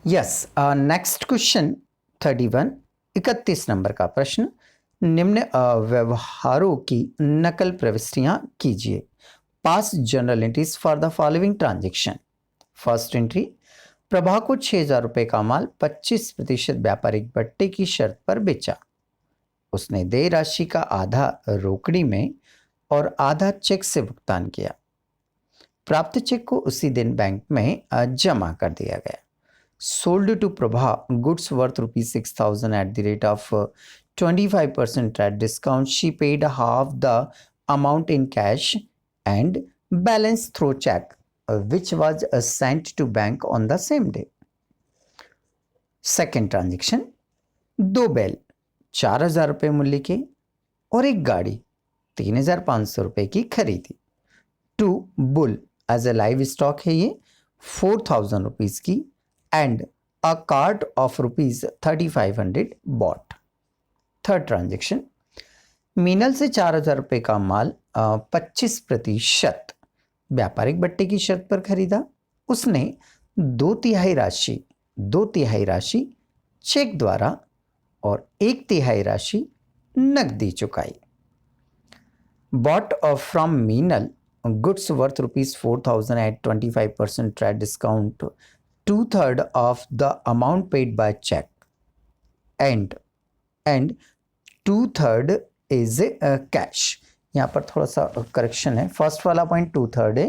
Yes, next question 31, 31 number का प्रश्न। निम्न व्यवहारों की नकल प्रविष्टियां कीजिए। पास journal entries for the following transaction. First entry, Prabha को 6,000 रुपए का माल 25% व्यापारिक बट्टे की शर्त पर बेचा। उसने देय राशि का आधा रोकड़ी में और आधा चेक से भुगतान किया। प्राप्त चेक को उसी दिन बैंक में जमा कर दिया गया। Sold to Prabha goods worth rupees 6,000 at the rate of 25% at discount. She paid half the amount in cash and balance through check, which was sent to bank on the same day. Second transaction, 2 बैल 4,000 रुपये मूल्य के और एक गाड़ी 3,500 रुपये की खरीदी। 2 bull as a livestock है ये 4,000 रुपीज़ की and a cart of rupees 3,500 bought. Third transaction, Meenal से 4,000 रुपये का माल 25% व्यापारिक बट्टे की शर्त पर खरीदा। उसने 2/3 राशि चेक द्वारा और 1/3 राशि नकदी चुकाई। Bought from Meenal goods worth rupees 4,000 at 25% trade discount, 2/3 of the amount paid by check and 2/3 is cash. यहाँ पर थोड़ा सा करेक्शन है, फर्स्ट वाला पॉइंट 2/3 है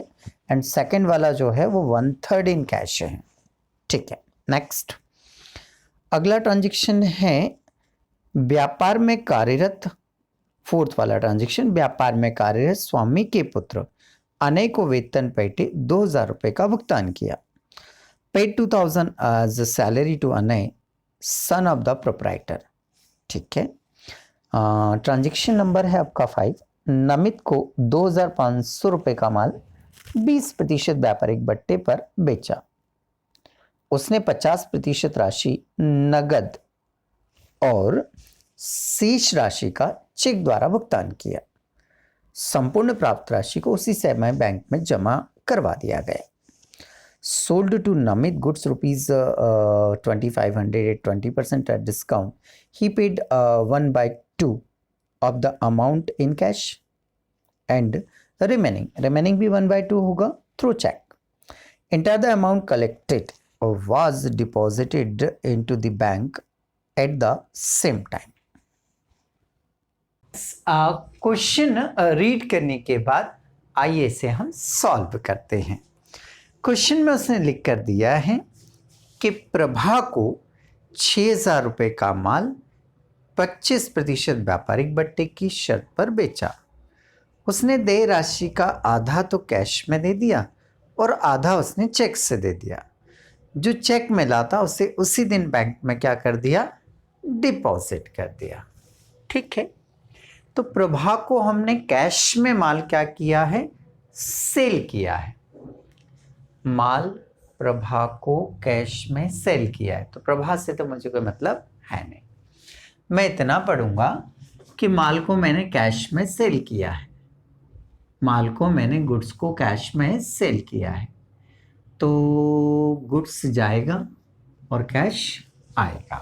एंड सेकेंड वाला जो है वो 1/3 इन कैश है। ठीक है, नेक्स्ट अगला ट्रांजेक्शन है व्यापार में कार्यरत। फोर्थ वाला ट्रांजेक्शन, व्यापार में कार्यरत स्वामी के पुत्र अनय को वेतन पेटे 2,000 रुपये का भुगतान किया। paid 2,000 as a salary to Anay, son of the proprietor. ठीक है, ट्रांजेक्शन नंबर है आपका 5। नमित को 2,500 रुपये का माल 20% व्यापारिक बट्टे पर बेचा। उसने 50% राशि नगद और शेष राशि का चेक द्वारा भुगतान किया। संपूर्ण प्राप्त राशि को उसी समय बैंक में जमा करवा दिया गया। Sold to Namit goods rupees 2,500 at 20% at discount. He paid 1/2 of the amount in cash and remaining भी 1/2 होगा through check. Entire the amount collected was deposited into the bank at the same time. Question read करने के बाद आइए इसे हम solve करते हैं। क्वेश्चन में उसने लिख कर दिया है कि प्रभा को 6,000 रुपये का माल 25% व्यापारिक बट्टे की शर्त पर बेचा। उसने देय राशि का आधा तो कैश में दे दिया और आधा उसने चेक से दे दिया। जो चेक मिला था उसे उसी दिन बैंक में क्या कर दिया, डिपॉजिट कर दिया। ठीक है, तो प्रभा को हमने कैश में माल क्या किया है, सेल किया है। माल प्रभा को कैश में सेल किया है, तो प्रभा से तो मुझे कोई मतलब है नहीं। मैं इतना पढ़ूंगा कि माल को मैंने कैश में सेल किया है, माल को मैंने गुड्स को कैश में सेल किया है, तो गुड्स जाएगा और कैश आएगा।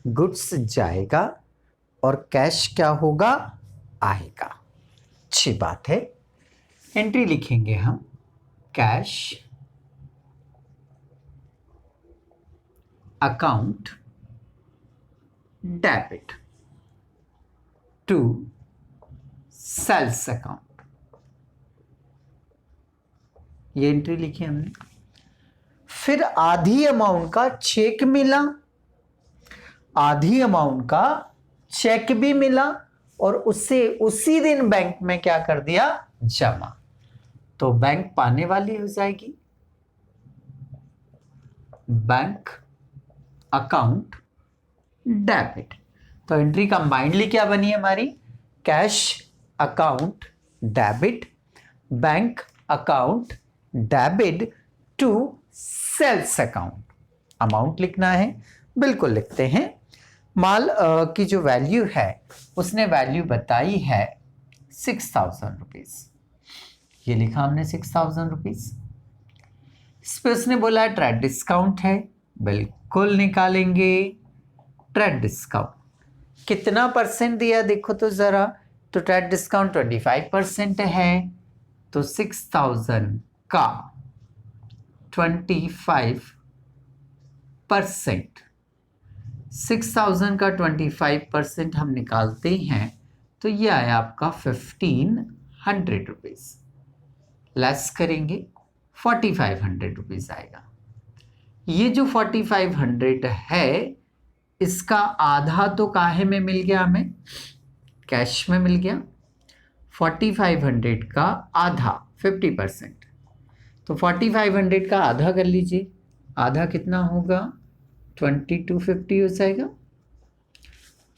गुड्स जाएगा और कैश क्या होगा, आएगा। अच्छी बात है। एंट्री लिखेंगे हम, cash account debit to sales account, ये एंट्री लिखी हमने। फिर आधी अमाउंट का चेक मिला, आधी अमाउंट का चेक भी मिला और उससे उसी दिन बैंक में क्या कर दिया, जमा। तो बैंक पाने वाली हो जाएगी, बैंक अकाउंट डेबिट। तो एंट्री कंबाइंडली क्या बनी हमारी, cash account debit, bank account debit to sales account. Amount लिखना है, बिल्कुल लिखते हैं। माल की जो वैल्यू है उसने वैल्यू बताई है 6,000 रुपीज़, ये लिखा हमने 6,000 रुपीज़। इस पर उसने बोला ट्रेड डिस्काउंट है, बिल्कुल निकालेंगे ट्रेड डिस्काउंट। कितना परसेंट दिया देखो तो जरा, तो ट्रेड डिस्काउंट 25% है, तो 6000 का 25%, 6000 का 25% हम निकालते हैं तो ये आया आपका 1500 रुपीज़। लेस करेंगे 4500 रुपीज़ आएगा। ये जो 4500 है इसका आधा तो काहे में मिल गया, हमें कैश में मिल गया। 4500 का आधा 50%, तो 4500 का आधा कर लीजिए, आधा कितना होगा 2250 हो जाएगा।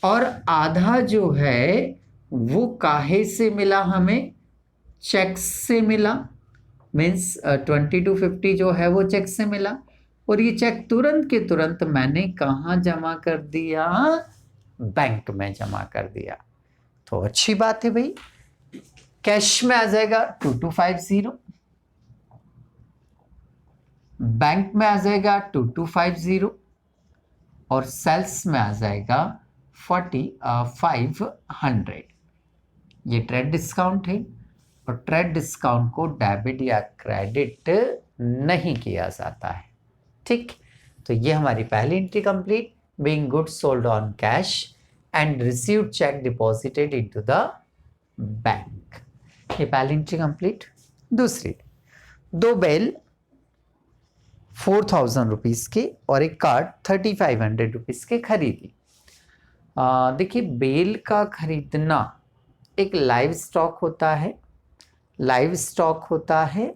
और आधा जो है वो काहे से मिला, हमें चेक से मिला, मीन्स 2250 जो है वो चेक से मिला। और ये चेक तुरंत के तुरंत मैंने कहाँ जमा कर दिया, बैंक में जमा कर दिया। तो अच्छी बात है भाई, कैश में आ जाएगा 2250, बैंक में आ जाएगा 2250 और सेल्स में आ जाएगा 4500। ये ट्रेड डिस्काउंट है और ट्रेड डिस्काउंट को डेबिट या क्रेडिट नहीं किया जाता है। ठीक, तो ये हमारी पहली entry complete, being goods sold on cash and received check deposited into the bank. ये पहली एंट्री कंप्लीट। दूसरी, दो बेल 4000 रुपीज़ के और एक कार्ड 3500 रुपीज़ के खरीदी। देखिए, बेल का खरीदना एक लाइव स्टॉक होता है, लाइव स्टॉक होता है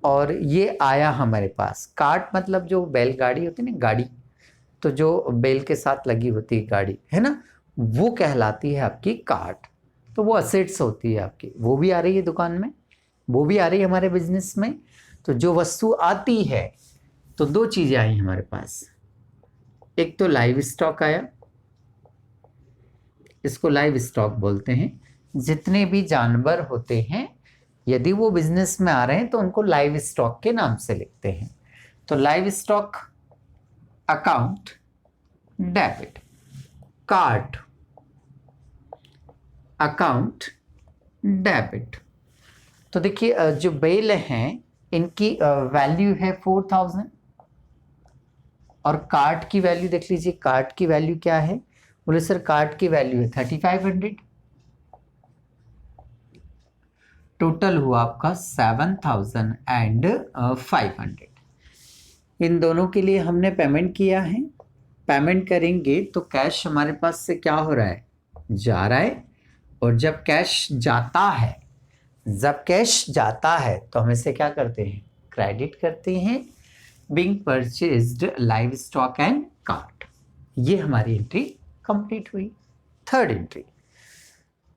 और ये आया हमारे पास। कार्ट मतलब जो बैलगाड़ी होती है ना, गाड़ी, तो जो बैल के साथ लगी होती है गाड़ी, है ना, वो कहलाती है आपकी कार्ट। तो वो असेट्स होती है आपकी, वो भी आ रही है दुकान में, वो भी आ रही है हमारे बिजनेस में। तो जो वस्तु आती है, तो दो चीज़ें आई हमारे पास, एक तो लाइव स्टॉक आया, इसको लाइव स्टॉक बोलते हैं। जितने भी जानवर होते हैं यदि वो बिजनेस में आ रहे हैं तो उनको लाइव स्टॉक के नाम से लिखते हैं। तो live stock account debit, card account debit. तो देखिए, जो बेल हैं इनकी वैल्यू है 4000 और कार्ड की वैल्यू देख लीजिए, कार्ड की वैल्यू क्या है, बोले सर कार्ड की वैल्यू है 3500। टोटल हुआ आपका 7500। इन दोनों के लिए हमने पेमेंट किया है। पेमेंट करेंगे तो कैश हमारे पास से क्या हो रहा है, जा रहा है। और जब कैश जाता है, जब कैश जाता है तो हम इसे क्या करते हैं, क्रेडिट करते हैं। Being purchased live stock and card. ये हमारी एंट्री कंप्लीट हुई। थर्ड एंट्री,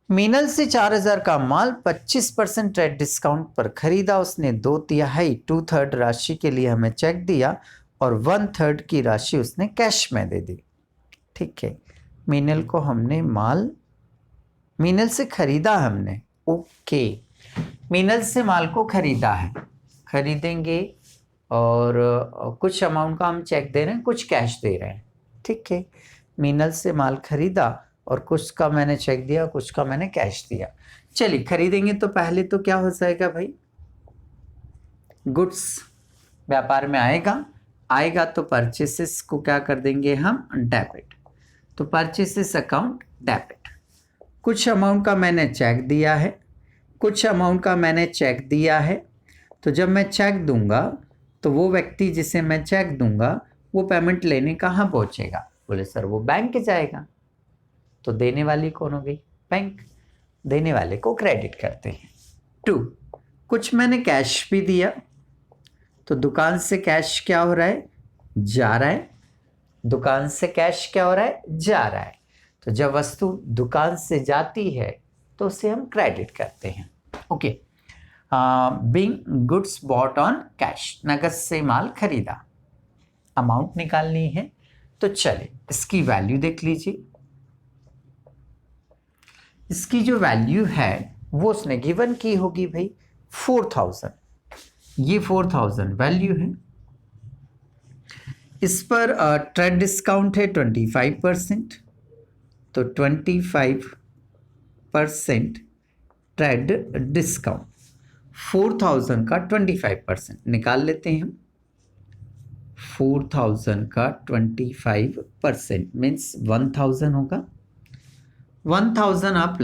मीनल से 4000 का माल 25% ट्रेड डिस्काउंट पर खरीदा। उसने 2/3 राशि के लिए हमें चेक दिया और 1/3 की राशि उसने कैश में दे दी। ठीक है, मीनल को हमने माल, मीनल से खरीदा हमने, ओके, मीनल से माल को खरीदा है, खरीदेंगे और कुछ अमाउंट का हम चेक दे रहे हैं, कुछ कैश दे रहे हैं। ठीक है, मीनल से माल खरीदा और कुछ का मैंने चेक दिया, कुछ का मैंने कैश दिया। चलिए खरीदेंगे तो पहले तो क्या हो जाएगा भाई, गुड्स व्यापार में आएगा तो परचेसेस को क्या कर देंगे हम, डेबिट। तो परचेसेस अकाउंट डेबिट। कुछ अमाउंट का मैंने चेक दिया है, कुछ अमाउंट का मैंने चेक दिया है। तो जब मैं चेक दूंगा तो वो व्यक्ति जिसे मैं चेक दूंगा वो पेमेंट लेने कहाँ पहुँचेगा, बोले सर वो बैंक जाएगा। तो देने वाली कौन हो गई, बैंक। देने वाले को क्रेडिट करते हैं। 2, कुछ मैंने कैश भी दिया, तो दुकान से कैश क्या हो रहा है, जा रहा है। दुकान से कैश क्या हो रहा है, जा रहा है। तो जब वस्तु दुकान से जाती है तो उसे हम क्रेडिट करते हैं। Okay, being goods bought on cash, नगद से माल खरीदा। अमाउंट निकालनी है तो चले इसकी वैल्यू देख लीजिए। इसकी जो वैल्यू है वो उसने गिवन की होगी भाई 4000। ये 4000 वैल्यू है। इस पर ट्रेड डिस्काउंट है 25%, तो 25% ट्रेड डिस्काउंट, 4000 का 25% निकाल लेते हैं हम। 4000 का 25% मीन्स 1000 होगा। 1000 आप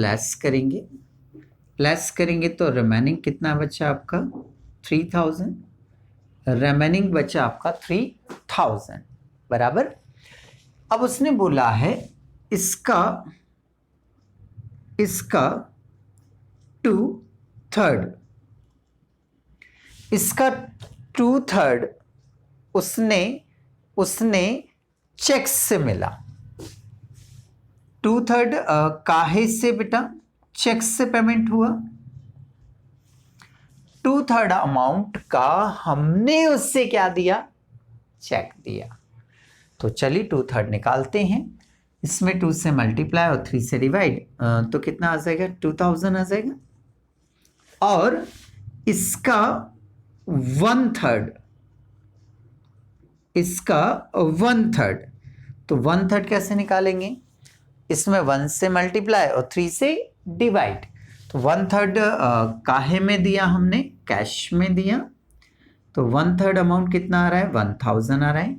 लेस करेंगे तो रिमेनिंग कितना बचा आपका 3000, रिमेनिंग बचा आपका 3000 बराबर। अब उसने बोला है इसका 2/3, इसका 2/3 उसने चेक से मिला। 2/3 काहे से बेटा, चेक से पेमेंट हुआ। 2/3 अमाउंट का हमने उससे क्या दिया, चेक दिया। तो चलिए 2/3 निकालते हैं। इसमें 2 से मल्टीप्लाई और 3 से डिवाइड, तो कितना आ जाएगा 2000 आ जाएगा। और इसका 1/3, तो 1/3 कैसे निकालेंगे, इसमें 1 से मल्टीप्लाई और 3 से डिवाइड। तो 1/3 काहे में दिया हमने, कैश में दिया। तो 1/3 अमाउंट कितना आ रहा है 1000 आ रहा है।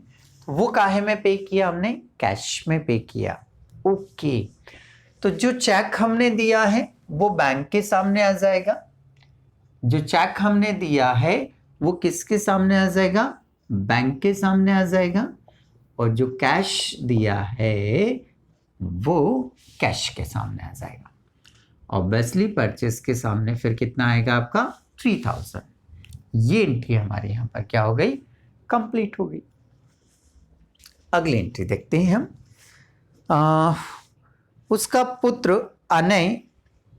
तो वो काहे में पे किया हमने, कैश में पे किया। ओके, तो जो चेक हमने दिया है वो बैंक के सामने आ जाएगा। जो चेक हमने दिया है वो किसके सामने आ जाएगा, बैंक के सामने आ जाएगा। और जो कैश दिया है वो कैश के सामने आ जाएगा। ऑब्वियसली परचेस के सामने फिर कितना आएगा आपका 3000। ये एंट्री हमारे यहाँ पर क्या हो गई, कंप्लीट हो गई। अगली एंट्री देखते हैं हम। उसका पुत्र अनय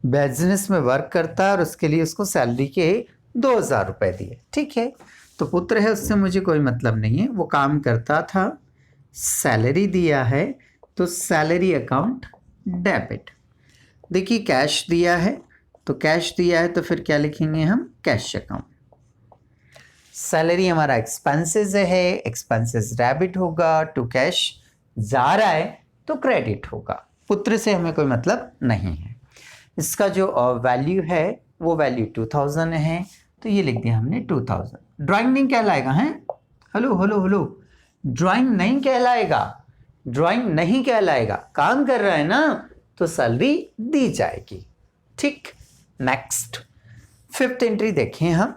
बिजनेस में वर्क करता है और उसके लिए उसको सैलरी के 2000 रुपए दिए। ठीक है, तो पुत्र है उससे मुझे कोई मतलब नहीं है, वो काम करता था, सैलरी दिया है तो सैलरी अकाउंट डेबिट। देखिए कैश दिया है, तो कैश दिया है तो फिर क्या लिखेंगे हम, कैश अकाउंट। सैलरी हमारा एक्सपेंसेस है, एक्सपेंसेस डेबिट होगा, टू कैश जा रहा है तो क्रेडिट होगा। पुत्र से हमें कोई मतलब नहीं है। इसका जो वैल्यू है वो वैल्यू 2000 है, तो ये लिख दिया हमने 2000। ड्राइंग नहीं कहलाएगा, हैं, हेलो, ड्राइंग नहीं कहलाएगा, ड्राइंग नहीं कहलाएगा। काम कर रहा है ना तो सैलरी दी जाएगी। ठीक, नेक्स्ट 5th एंट्री देखें हम।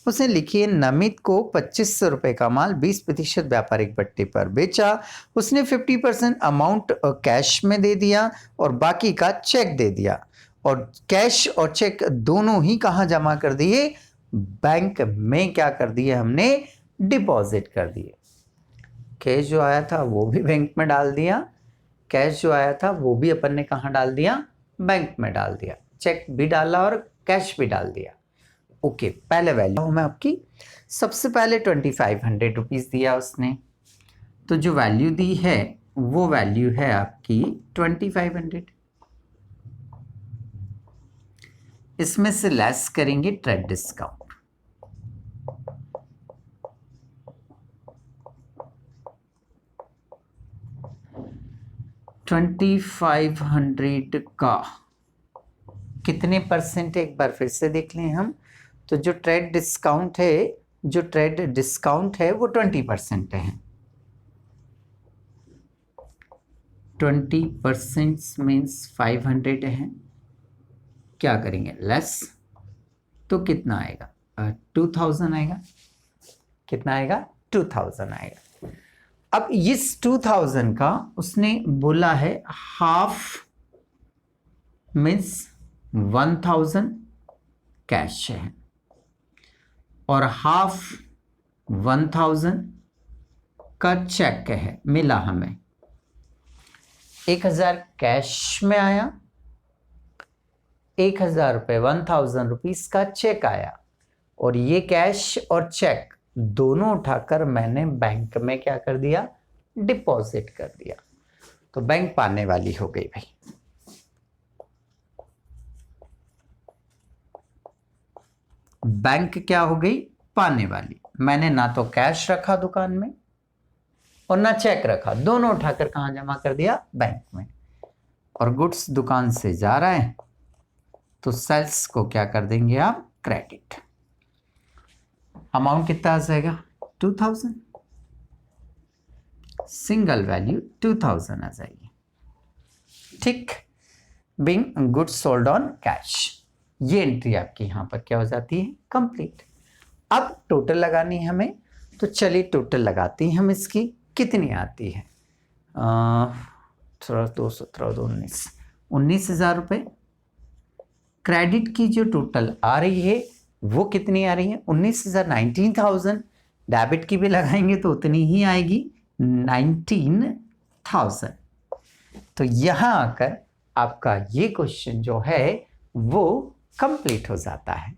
उसने लिखी है नमित को 2500 रुपये का माल 20% व्यापारिक भट्टी पर बेचा। उसने 50% अमाउंट कैश में दे दिया और बाकी का चेक दे दिया। और कैश और चेक दोनों ही कहाँ जमा कर दिए, बैंक में क्या कर दिए हमने, डिपॉजिट कर दिए। कैश जो आया था वो भी बैंक में डाल दिया, कैश जो आया था वो भी अपन ने कहाँ डाल दिया, बैंक में डाल दिया। चेक भी डाला और कैश भी डाल दिया। ओके, पहले वैल्यू में आपकी सबसे पहले 2500 रुपीज़ दिया उसने, तो जो वैल्यू दी है वो वैल्यू है आपकी 2500। इसमें से लेस करेंगे ट्रेड डिस्काउंट, $2500 का कितने परसेंट है, एक बार फिर से देख लें हम। तो जो ट्रेड डिस्काउंट है वो 20% है। 20% मीन्स 500 है। क्या करेंगे, लेस, तो कितना आएगा 2000 आएगा। कितना आएगा, 2000 आएगा। अब इस 2000 का उसने बोला है हाफ मीन्स 1000 कैश है और हाफ 1000 का चेक है। मिला हमें 1000 कैश में आया, 1000 रुपये 1000 रुपीज का चेक आया, और ये कैश और चेक दोनों उठाकर मैंने बैंक में क्या कर दिया, डिपॉजिट कर दिया। तो बैंक पाने वाली हो गई भाई। बैंक क्या हो गई, पाने वाली। मैंने ना तो कैश रखा दुकान में और ना चेक रखा, दोनों उठाकर कहाँ जमा कर दिया, बैंक में। और गुड्स दुकान से जा रहा है तो सेल्स को क्या कर देंगे आप, क्रेडिट। अमाउंट कितना आ जाएगा, 2000, सिंगल वैल्यू 2000 आ जाएगी। ठीक, being goods sold on cash, ये एंट्री आपकी यहां पर क्या हो जाती है, कंप्लीट। अब टोटल लगानी है हमें, तो चलिए टोटल लगाते हैं हम इसकी, कितनी आती है, 19,000 रुपये। क्रेडिट की जो टोटल आ रही है वो कितनी आ रही है, 19,000, 19,000। डेबिट की भी लगाएंगे तो उतनी ही आएगी, 19,000। तो यहाँ आकर आपका ये क्वेश्चन जो है वो कंप्लीट हो जाता है।